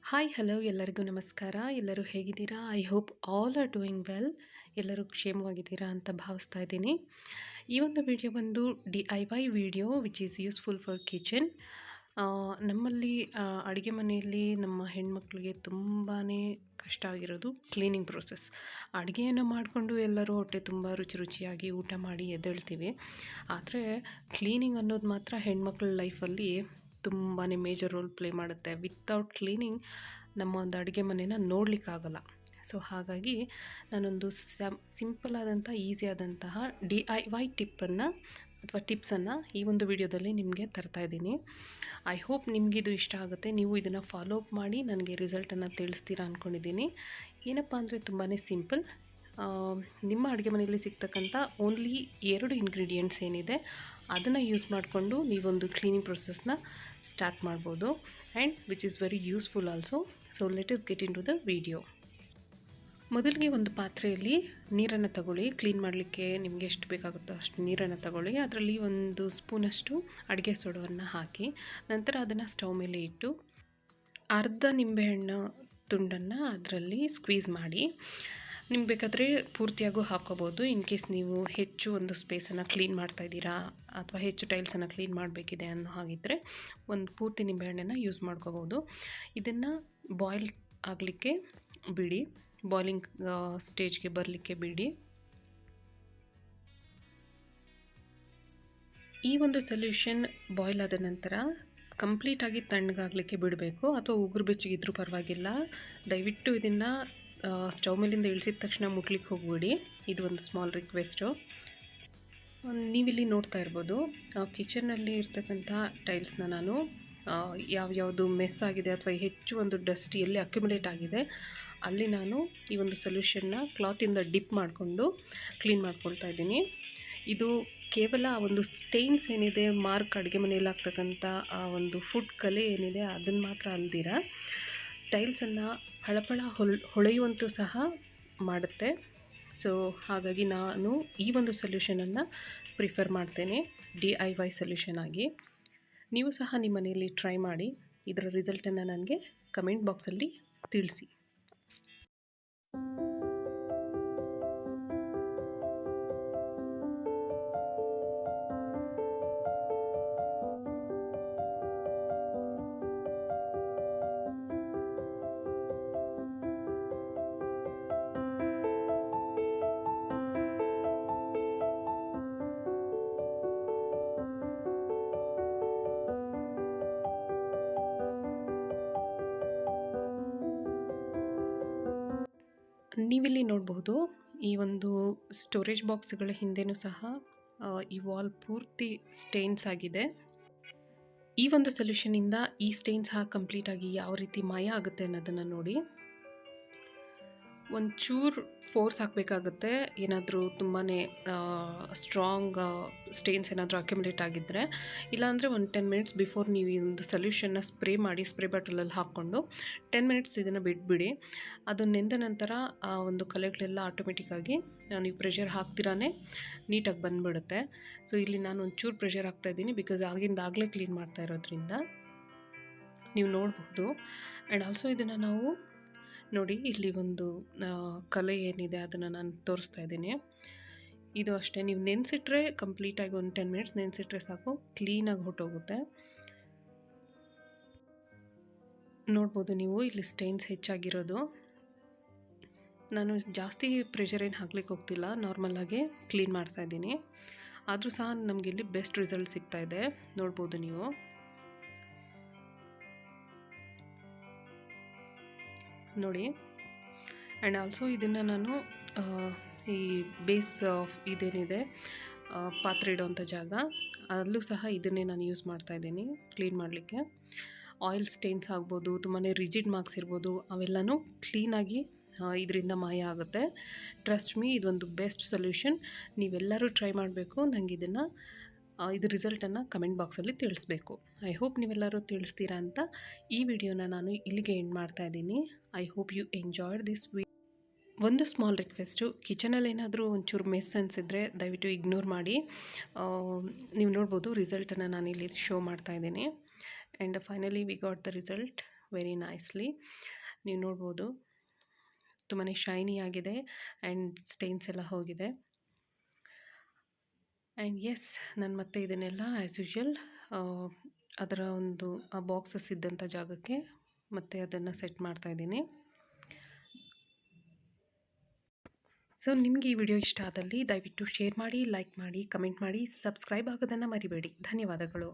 Hi hello ಎಲ್ಲರಿಗೂ ನಮಸ್ಕಾರ. ಎಲ್ಲರೂ ಹೇಗಿದ್ದೀರಾ? I hope all are doing well. ಎಲ್ಲರೂ ಕ್ಷೇಮವಾಗಿದ್ದೀರಾ ಅಂತ ಭಾವಿಸ್ತಾ ಇದ್ದೀನಿ. ಈ ಒಂದು ವಿಡಿಯೋ ಬಂದು DIY video which is useful for kitchen. ನಮ್ಮಲ್ಲಿ ಅಡುಗೆ ಮನೆಯಲ್ಲಿ ನಮ್ಮ ಹೆಣ್ಮಕ್ಳಿಗೆ ತುಂಬಾ ಕಷ್ಟ ಆಗಿರೋದು ಕ್ಲೀನಿಂಗ್ ಪ್ರೋಸೆಸ್. ಅಡುಗೆಯನ್ನು ಮಾಡಿಕೊಂಡು ಎಲ್ಲರೂ ಹೊಟ್ಟೆ ತುಂಬ ರುಚಿ ರುಚಿಯಾಗಿ ಊಟ ಮಾಡಿ ಎದ್ದೇಳ್ತೀವಿ. ಆದರೆ ಕ್ಲೀನಿಂಗ್ ಅನ್ನೋದು ಮಾತ್ರ ಹೆಣ್ಮಕ್ಳ ಲೈಫಲ್ಲಿ ತುಂಬಾ ಮೇಜರ್ ರೋಲ್ ಪ್ಲೇ ಮಾಡುತ್ತೆ. ವಿತೌಟ್ ಕ್ಲೀನಿಂಗ್ ನಮ್ಮ ಒಂದು ಅಡುಗೆ ಮನೆನ ನೋಡಲಿಕ್ಕಾಗಲ್ಲ. ಸೊ ಹಾಗಾಗಿ ನಾನೊಂದು ಸಿಂಪಲ್ ಆದಂಥ ಈಸಿ ಆದಂತಹ DIY ಟಿಪ್ಸನ್ನು ಈ ಒಂದು ವಿಡಿಯೋದಲ್ಲಿ ನಿಮಗೆ ತರ್ತಾ ಇದ್ದೀನಿ. ಐ ಹೋಪ್ ನಿಮಗಿದು ಇಷ್ಟ ಆಗುತ್ತೆ. ನೀವು ಇದನ್ನು ಫಾಲೋ ಅಪ್ ಮಾಡಿ ನನಗೆ ರಿಸಲ್ಟನ್ನು ತಿಳಿಸ್ತೀರಾ ಅಂದ್ಕೊಂಡಿದ್ದೀನಿ. ಏನಪ್ಪ ಅಂದರೆ ತುಂಬಾ ಸಿಂಪಲ್. ನಿಮ್ಮ ಅಡುಗೆ ಮನೆಯಲ್ಲಿ ಸಿಗ್ತಕ್ಕಂಥ ಓನ್ಲಿ 2 ಇಂಗ್ರೀಡಿಯೆಂಟ್ಸ್ ಏನಿದೆ ಅದನ್ನು ಯೂಸ್ ಮಾಡಿಕೊಂಡು ನೀವೊಂದು ಕ್ಲೀನಿಂಗ್ ಪ್ರೊಸೆಸ್ನ ಸ್ಟಾರ್ಟ್ ಮಾಡ್ಬೋದು and which is very useful also. So let us get into the video. ಮೊದಲಿಗೆ ಒಂದು ಪಾತ್ರೆಯಲ್ಲಿ ನೀರನ್ನು ತಗೊಳ್ಳಿ. ಕ್ಲೀನ್ ಮಾಡಲಿಕ್ಕೆ ನಿಮಗೆ ಎಷ್ಟು ಬೇಕಾಗುತ್ತೋ ಅಷ್ಟು ನೀರನ್ನು ತಗೊಳ್ಳಿ. ಅದರಲ್ಲಿ 1 ಸ್ಪೂನಷ್ಟು ಅಡುಗೆ ಸೋಡವನ್ನು ಹಾಕಿ ನಂತರ ಅದನ್ನು ಸ್ಟವ್ ಮೇಲೆ ಇಟ್ಟು ಅರ್ಧ ನಿಂಬೆಹಣ್ಣು ತುಂಡನ್ನು ಅದರಲ್ಲಿ ಸ್ಕ್ವೀಸ್ ಮಾಡಿ. ನಿಮ್ಗೆ ಬೇಕಾದರೆ ಪೂರ್ತಿಯಾಗೂ ಹಾಕ್ಕೋಬೋದು. ಇನ್ ಕೇಸ್ ನೀವು ಹೆಚ್ಚು ಒಂದು ಸ್ಪೇಸನ್ನು ಕ್ಲೀನ್ ಮಾಡ್ತಾಯಿದ್ದೀರಾ ಅಥವಾ ಹೆಚ್ಚು ಟೈಲ್ಸನ್ನು ಕ್ಲೀನ್ ಮಾಡಬೇಕಿದೆ ಅನ್ನೋ ಹಾಗಿದ್ದರೆ ಒಂದು ಪೂರ್ತಿ ನಿಂಬೆಹಣ್ಣನ್ನು ಯೂಸ್ ಮಾಡ್ಕೋಬೋದು. ಇದನ್ನು ಬಾಯ್ಲ್ ಆಗಲಿಕ್ಕೆ ಬಿಡಿ, ಬಾಯ್ಲಿಂಗ್ ಸ್ಟೇಜ್ಗೆ ಬರಲಿಕ್ಕೆ ಬಿಡಿ. ಈ ಒಂದು ಸೊಲ್ಯೂಷನ್ ಬಾಯ್ಲ್ ಆದ ನಂತರ ಕಂಪ್ಲೀಟಾಗಿ ತಣ್ಣಗಾಗಲಿಕ್ಕೆ ಬಿಡಬೇಕು, ಅಥವಾ ಉಗುರು ಬೆಚ್ಚಗಿದ್ರೂ ಪರವಾಗಿಲ್ಲ. ದಯವಿಟ್ಟು ಇದನ್ನು ಸ್ಟವ್ ಮೇಲಿಂದ ಇಳಿಸಿದ ತಕ್ಷಣ ಮುಟ್ಲಿಕ್ಕೆ ಹೋಗ್ಬಿಡಿ. ಇದು ಒಂದು ಸ್ಮಾಲ್ ರಿಕ್ವೆಸ್ಟು. ನೀವಿಲ್ಲಿ ನೋಡ್ತಾ ಇರ್ಬೋದು ಕಿಚನ್ನಲ್ಲಿ ಇರ್ತಕ್ಕಂಥ ಟೈಲ್ಸ್ನ ನಾನು ಯಾವ್ಯಾವುದು ಮೆಸ್ ಆಗಿದೆ ಅಥವಾ ಹೆಚ್ಚು ಒಂದು ಡಸ್ಟ್ ಎಲ್ಲಿ ಅಕ್ಯುಮುಲೇಟ್ ಆಗಿದೆ ಅಲ್ಲಿ ನಾನು ಈ ಒಂದು ಸೊಲ್ಯೂಷನ್ನ ಕ್ಲಾತಿಂದ ಡಿಪ್ ಮಾಡಿಕೊಂಡು ಕ್ಲೀನ್ ಮಾಡ್ಕೊಳ್ತಾ ಇದ್ದೀನಿ. ಇದು ಕೇವಲ ಒಂದು ಸ್ಟೇನ್ಸ್ ಏನಿದೆ, ಮಾರ್ಕ್ ಅಡುಗೆ ಮನೆಯಲ್ಲಿ ಆಗ್ತಕ್ಕಂಥ ಆ ಒಂದು ಫುಡ್ ಕಲೆ ಏನಿದೆ ಅದನ್ನು ಮಾತ್ರ ಅಲ್ದಿರ ಟೈಲ್ಸನ್ನು ಹಳಪಳ ಹೊಳೆಯುವಂತೂ ಸಹ ಮಾಡುತ್ತೆ. ಸೊ ಹಾಗಾಗಿ ನಾನು ಈ ಒಂದು ಸೊಲ್ಯೂಷನನ್ನು ಪ್ರಿಫರ್ ಮಾಡ್ತೇನೆ DIY ಸೊಲ್ಯೂಷನ್ ಆಗಿ. ನೀವು ಸಹ ನಿಮ್ಮ ಮನೆಯಲ್ಲಿ ಟ್ರೈ ಮಾಡಿ. ಇದರ ರಿಸಲ್ಟನ್ನು ನನಗೆ ಕಮೆಂಟ್ ಬಾಕ್ಸಲ್ಲಿ ತಿಳಿಸಿ. ನೀವಿಲ್ಲಿ ನೋಡಬಹುದು ಈ ಒಂದು ಸ್ಟೋರೇಜ್ ಬಾಕ್ಸ್ಗಳ ಹಿಂದೆನೂ ಸಹ ಈ ವಾಲ್ ಪೂರ್ತಿ ಸ್ಟೇನ್ಸ್ ಆಗಿದೆ. ಈ ಒಂದು ಸೊಲ್ಯೂಷನಿಂದ ಈ ಸ್ಟೇನ್ಸ್ ಕಂಪ್ಲೀಟಾಗಿ ಯಾವ ರೀತಿ ಮಾಯ ಆಗುತ್ತೆ ಅನ್ನೋದನ್ನು ನೋಡಿ. ಒಂಚೂರು ಫೋರ್ಸ್ ಹಾಕಬೇಕಾಗುತ್ತೆ. ಏನಾದರೂ ತುಂಬಾ ಸ್ಟ್ರಾಂಗ್ ಸ್ಟೇನ್ಸ್ ಏನಾದರೂ ಅಕ್ಯುಮುಲೇಟ್ ಆಗಿದ್ದರೆ, ಇಲ್ಲಾಂದರೆ ಒಂದು 10 ಮಿನಿಟ್ಸ್ ಬಿಫೋರ್ ನೀವು ಈ ಒಂದು ಸೊಲ್ಯೂಷನ್ನ ಸ್ಪ್ರೇ ಮಾಡಿ ಸ್ಪ್ರೇ ಬಾಟಲಲ್ಲಿ ಹಾಕ್ಕೊಂಡು 10 ಮಿನಿಟ್ಸ್ ಇದನ್ನು ಬಿಟ್ಬಿಡಿ. ಅದು ನೆಂದ ನಂತರ ಆ ಒಂದು ಕಲೆಗಳೆಲ್ಲ ಆಟೋಮೆಟಿಕ್ಕಾಗಿ ನೀವು ಪ್ರೆಷರ್ ಹಾಕ್ತಿರಾನೇ ನೀಟಾಗಿ ಬಂದುಬಿಡುತ್ತೆ. ಸೊ ಇಲ್ಲಿ ನಾನು ಒಂಚೂರು ಪ್ರೆಷರ್ ಹಾಕ್ತಾಯಿದ್ದೀನಿ, ಬಿಕಾಸ್ ಆಗಿಂದಾಗಲೇ ಕ್ಲೀನ್ ಮಾಡ್ತಾ ಇರೋದ್ರಿಂದ ನೀವು ನೋಡಬಹುದು. ಆ್ಯಂಡ್ ಆಲ್ಸೋ ಇದನ್ನು ನಾವು ನೋಡಿ, ಇಲ್ಲಿ ಒಂದು ಕಲೆ ಏನಿದೆ ಅದನ್ನು ನಾನು ತೋರಿಸ್ತಾ ಇದ್ದೀನಿ. ಇದು ಅಷ್ಟೇ, ನೀವು ನೆನೆಸಿಟ್ರೆ ಕಂಪ್ಲೀಟಾಗಿ ಒಂದು 10 ಮಿನಿಟ್ಸ್ ನೆನೆಸಿಟ್ರೆ ಸಾಕು, ಕ್ಲೀನಾಗಿ ಹೊಟ್ಟೋಗುತ್ತೆ. ನೋಡ್ಬೋದು ನೀವು ಇಲ್ಲಿ ಸ್ಟೇನ್ಸ್ ಹೆಚ್ಚಾಗಿರೋದು. ನಾನು ಜಾಸ್ತಿ ಪ್ರೆಷರ್ ಏನು ಹಾಕ್ಲಿಕ್ಕೆ ಹೋಗ್ತಿಲ್ಲ, ನಾರ್ಮಲಾಗೆ ಕ್ಲೀನ್ ಮಾಡ್ತಾಯಿದ್ದೀನಿ. ಆದರೂ ಸಹ ನಮಗಿಲ್ಲಿ ಬೆಸ್ಟ್ ರಿಸಲ್ಟ್ ಸಿಗ್ತಾಯಿದೆ, ನೋಡ್ಬೋದು ನೀವು. ನೋಡಿ. ಆ್ಯಂಡ್ ಆಲ್ಸೋ ಇದನ್ನು ನಾನು ಈ ಬೇಸ್ ಇದೇನಿದೆ ಪಾತ್ರೆ ಇಡೋವಂಥ ಜಾಗ ಅಲ್ಲೂ ಸಹ ಇದನ್ನೇ ನಾನು ಯೂಸ್ ಮಾಡ್ತಾಯಿದ್ದೀನಿ ಕ್ಲೀನ್ ಮಾಡಲಿಕ್ಕೆ. ಆಯಿಲ್ ಸ್ಟೇನ್ಸ್ ಆಗ್ಬೋದು, ತುಂಬಾ ರಿಜಿಡ್ ಮಾರ್ಕ್ಸ್ ಇರ್ಬೋದು, ಅವೆಲ್ಲನೂ ಕ್ಲೀನಾಗಿ ಇದರಿಂದ ಮಾಯ ಆಗುತ್ತೆ. ಟ್ರಸ್ಟ್ ಮೀ, ಇದೊಂದು ಬೆಸ್ಟ್ ಸೊಲ್ಯೂಷನ್. ನೀವೆಲ್ಲರೂ ಟ್ರೈ ಮಾಡಬೇಕು. ನನಗೆ ಇದು ರಿಸಲ್ಟನ್ನು ಕಮೆಂಟ್ ಬಾಕ್ಸಲ್ಲಿ ತಿಳಿಸ್ಬೇಕು. ಐ ಹೋಪ್ ನೀವೆಲ್ಲರೂ ತಿಳಿಸ್ತೀರಾ ಅಂತ ಈ ವಿಡಿಯೋನ ನಾನು ಇಲ್ಲಿಗೆ ಎಂಡ್ ಮಾಡ್ತಾಯಿದ್ದೀನಿ. I hope you enjoyed this ಒಂದು ಸ್ಮಾಲ್ ರಿಕ್ವೆಸ್ಟು, ಕಿಚನಲ್ಲಿ ಏನಾದರೂ ಒಂಚೂರು ಮೆಸ್ ಅನಿಸಿದರೆ ದಯವಿಟ್ಟು ಇಗ್ನೋರ್ ಮಾಡಿ. ನೀವು ನೋಡ್ಬೋದು ರಿಸಲ್ಟನ್ನು ನಾನಿಲ್ಲಿ ಶೋ ಮಾಡ್ತಾಯಿದ್ದೀನಿ. And finally we got the result. Very nicely. ನೀವು ನೋಡ್ಬೋದು ತುಂಬಾ ಶೈನಿ ಆಗಿದೆ ಆ್ಯಂಡ್ ಸ್ಟೇನ್ಸ್ ಎಲ್ಲ ಹೋಗಿದೆ. ಆ್ಯಂಡ್ ಎಸ್, ನಾನು ಮತ್ತೆ ಇದನ್ನೆಲ್ಲ ಆ್ಯಸ್ ಯೂಶ್ವಲ್ ಅದರ ಒಂದು ಆ ಬಾಕ್ಸಸ್ ಇದ್ದಂಥ ಜಾಗಕ್ಕೆ ಮತ್ತೆ ಅದನ್ನು ಸೆಟ್ ಮಾಡ್ತಾಯಿದ್ದೀನಿ. ಸೊ ನಿಮಗೆ ಈ ವಿಡಿಯೋ ಇಷ್ಟ ಆದಲ್ಲಿ ದಯವಿಟ್ಟು ಶೇರ್ ಮಾಡಿ, ಲೈಕ್ ಮಾಡಿ, ಕಮೆಂಟ್ ಮಾಡಿ, ಸಬ್ಸ್ಕ್ರೈಬ್ ಆಗೋದನ್ನು ಮರಿಬೇಡಿ. ಧನ್ಯವಾದಗಳು.